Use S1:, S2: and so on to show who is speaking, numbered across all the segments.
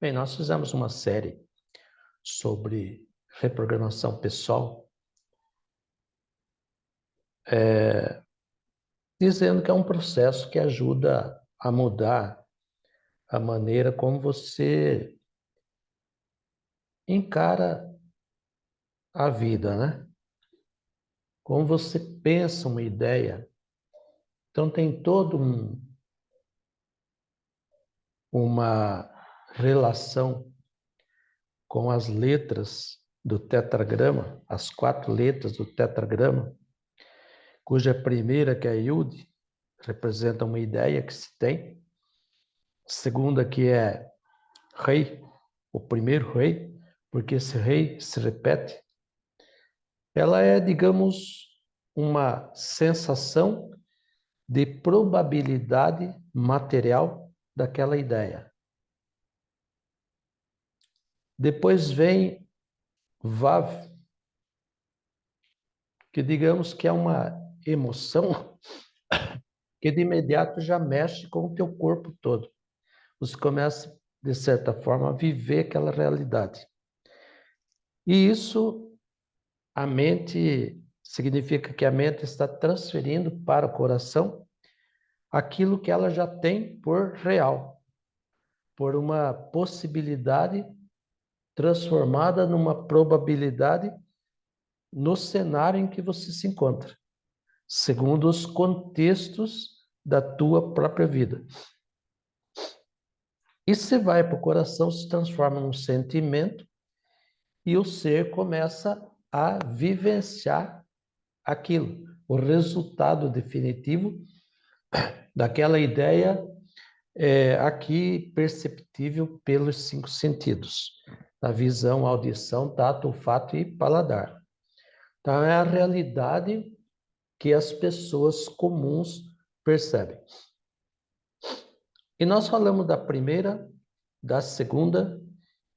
S1: Bem, nós fizemos uma série sobre reprogramação pessoal, dizendo que é um processo que ajuda a mudar a maneira como você encara a vida, né? Como você pensa uma ideia. Então tem todo uma relação com as letras do tetragrama, as 4 letras do tetragrama, cuja primeira, que é a Yud, representa uma ideia que se tem. A segunda, que é rei, o primeiro rei, porque esse rei se repete. Ela é, digamos, uma sensação de probabilidade material daquela ideia. Depois vem Vav, que digamos que é uma emoção que de imediato já mexe com o teu corpo todo. Você começa, de certa forma, a viver aquela realidade. E isso, a mente, significa que a mente está transferindo para o coração aquilo que ela já tem por real, por uma possibilidade transformada numa probabilidade no cenário em que você se encontra, segundo os contextos da tua própria vida. E se vai para o coração, se transforma num sentimento e o ser começa a vivenciar aquilo, o resultado definitivo daquela ideia aqui perceptível pelos 5 sentidos, a visão, audição, tato, olfato e paladar. Então, é a realidade que as pessoas comuns percebem. E nós falamos da primeira, da segunda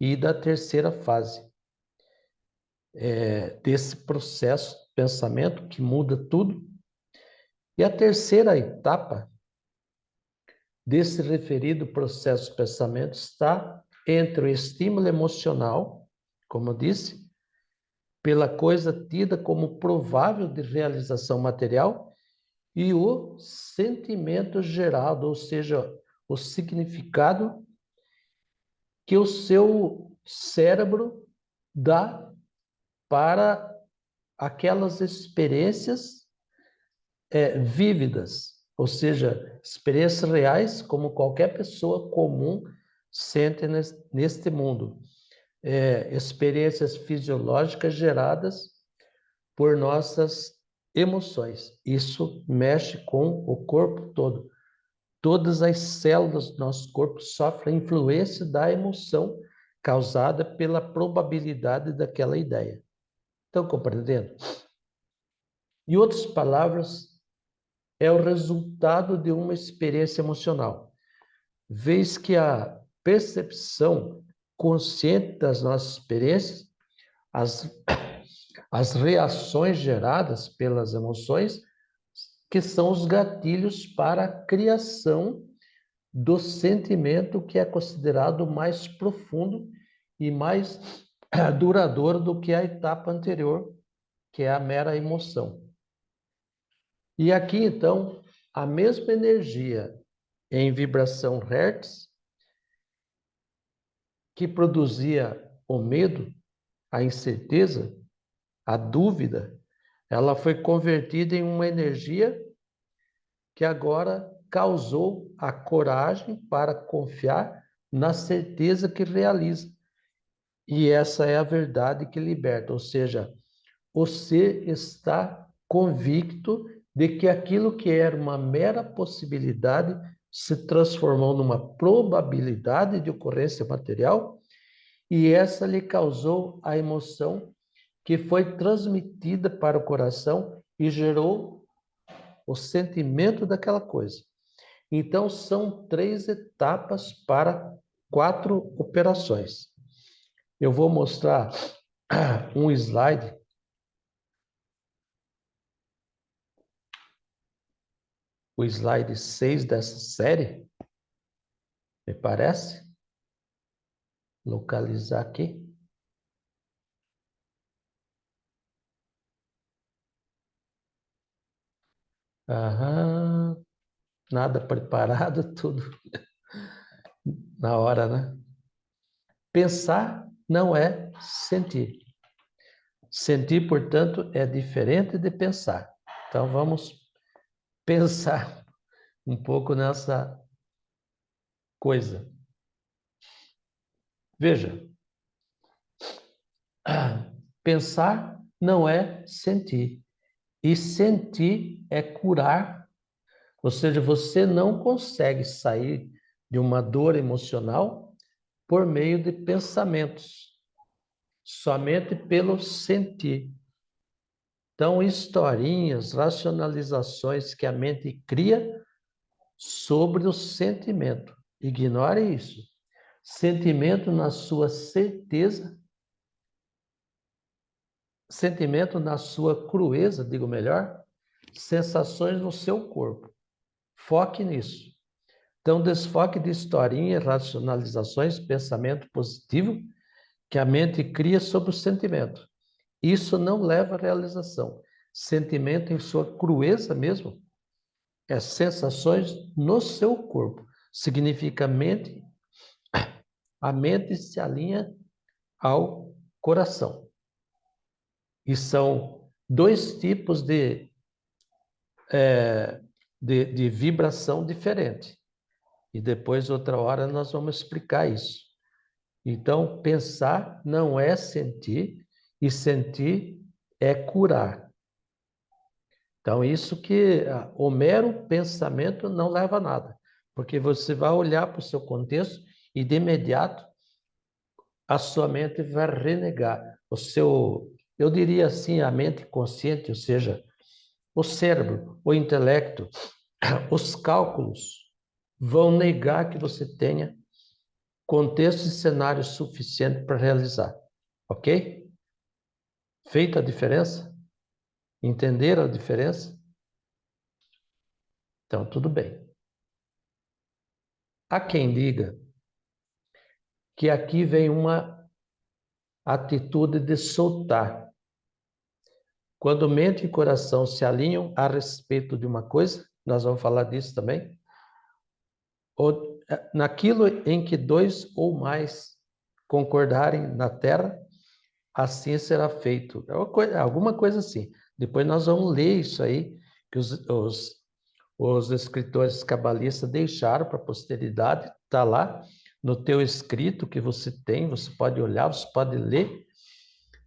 S1: e da terceira fase desse processo de pensamento que muda tudo. E a terceira etapa desse referido processo de pensamento está entre o estímulo emocional, como eu disse, pela coisa tida como provável de realização material, e o sentimento gerado, ou seja, o significado que o seu cérebro dá para aquelas experiências vívidas, ou seja, experiências reais, como qualquer pessoa comum sente neste mundo. Experiências fisiológicas geradas por nossas emoções. Isso mexe com o corpo todo. Todas as células do nosso corpo sofrem a influência da emoção causada pela probabilidade daquela ideia. Estão compreendendo? Em outras palavras, é o resultado de uma experiência emocional. Vez que a percepção consciente das nossas experiências, as reações geradas pelas emoções, que são os gatilhos para a criação do sentimento que é considerado mais profundo e mais duradouro do que a etapa anterior, que é a mera emoção. E aqui, então, a mesma energia em vibração Hertz que produzia o medo, a incerteza, a dúvida, ela foi convertida em uma energia que agora causou a coragem para confiar na certeza que realiza. E essa é a verdade que liberta, ou seja, o ser está convicto de que aquilo que era uma mera possibilidade se transformou numa probabilidade de ocorrência material, e essa lhe causou a emoção que foi transmitida para o coração e gerou o sentimento daquela coisa. Então, são 3 etapas para 4 operações. Eu vou mostrar um slide, o slide 6 dessa série, me parece. localizar aqui. Aham, nada preparado, tudo na hora, né? Pensar não é sentir. Sentir, portanto, é diferente de pensar. Então, vamos pensar um pouco nessa coisa. Veja, pensar não é sentir. E sentir é curar. Ou seja, você não consegue sair de uma dor emocional por meio de pensamentos, somente pelo sentir. Então, historinhas, racionalizações que a mente cria sobre o sentimento. Ignore isso. Sentimento na sua certeza, sentimento na sua crueza, digo melhor, sensações no seu corpo. Foque nisso. Então, desfoque de historinha, racionalizações, pensamento positivo que a mente cria sobre o sentimento. Isso não leva à realização. Sentimento em sua crueza mesmo é sensações no seu corpo. Significa mente, a mente se alinha ao coração. E são dois tipos de vibração diferente. E depois, outra hora, nós vamos explicar isso. Então, pensar não é sentir, e sentir é curar. Então, isso que o mero pensamento não leva a nada, porque você vai olhar para o seu contexto e, de imediato, a sua mente vai renegar. Eu diria assim, a mente consciente, ou seja, o cérebro, o intelecto, os cálculos, vão negar que você tenha contexto e cenário suficiente para realizar. Ok? Feita a diferença? Entenderam a diferença? Então, tudo bem. Há quem diga que aqui vem uma atitude de soltar. Quando mente e coração se alinham a respeito de uma coisa, nós vamos falar disso também, ou naquilo em que dois ou mais concordarem na terra, assim será feito. É alguma coisa assim. Depois nós vamos ler isso aí, que os escritores cabalistas deixaram para a posteridade, está lá no teu escrito que você tem, você pode olhar, você pode ler.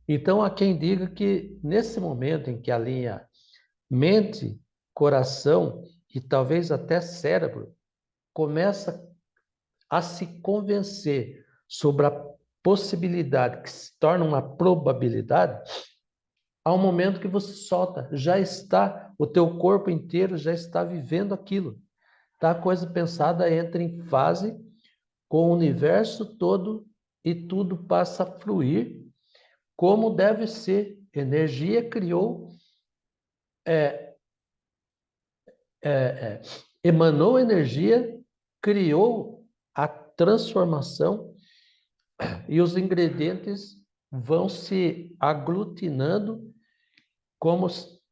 S1: Então, há quem diga que nesse momento em que alinha mente, coração e talvez até cérebro, começa a se convencer sobre a possibilidade que se torna uma probabilidade, ao momento que você solta, já está, o teu corpo inteiro já está vivendo aquilo. Tá? A coisa pensada entra em fase com o universo todo e tudo passa a fluir como deve ser. Energia criou, emanou energia, criou a transformação e os ingredientes vão se aglutinando como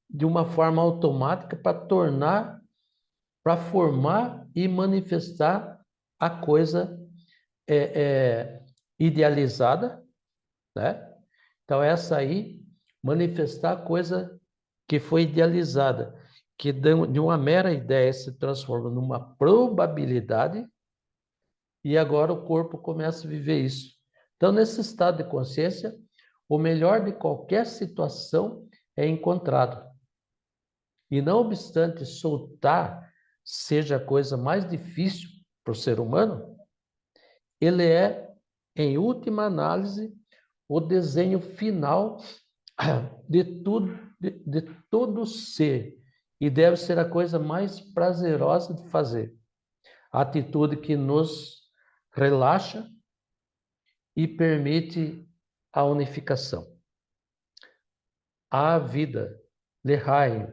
S1: de uma forma automática para formar e manifestar a coisa idealizada, né? Então, essa aí, manifestar a coisa que foi idealizada, que de uma mera ideia se transforma numa probabilidade, e agora o corpo começa a viver isso. Então, nesse estado de consciência, o melhor de qualquer situação é encontrado. E não obstante soltar seja a coisa mais difícil para o ser humano, ele é, em última análise, o desenho final de todo ser. E deve ser a coisa mais prazerosa de fazer. A atitude que nos relaxa e permite a unificação. A vida, Lehaim,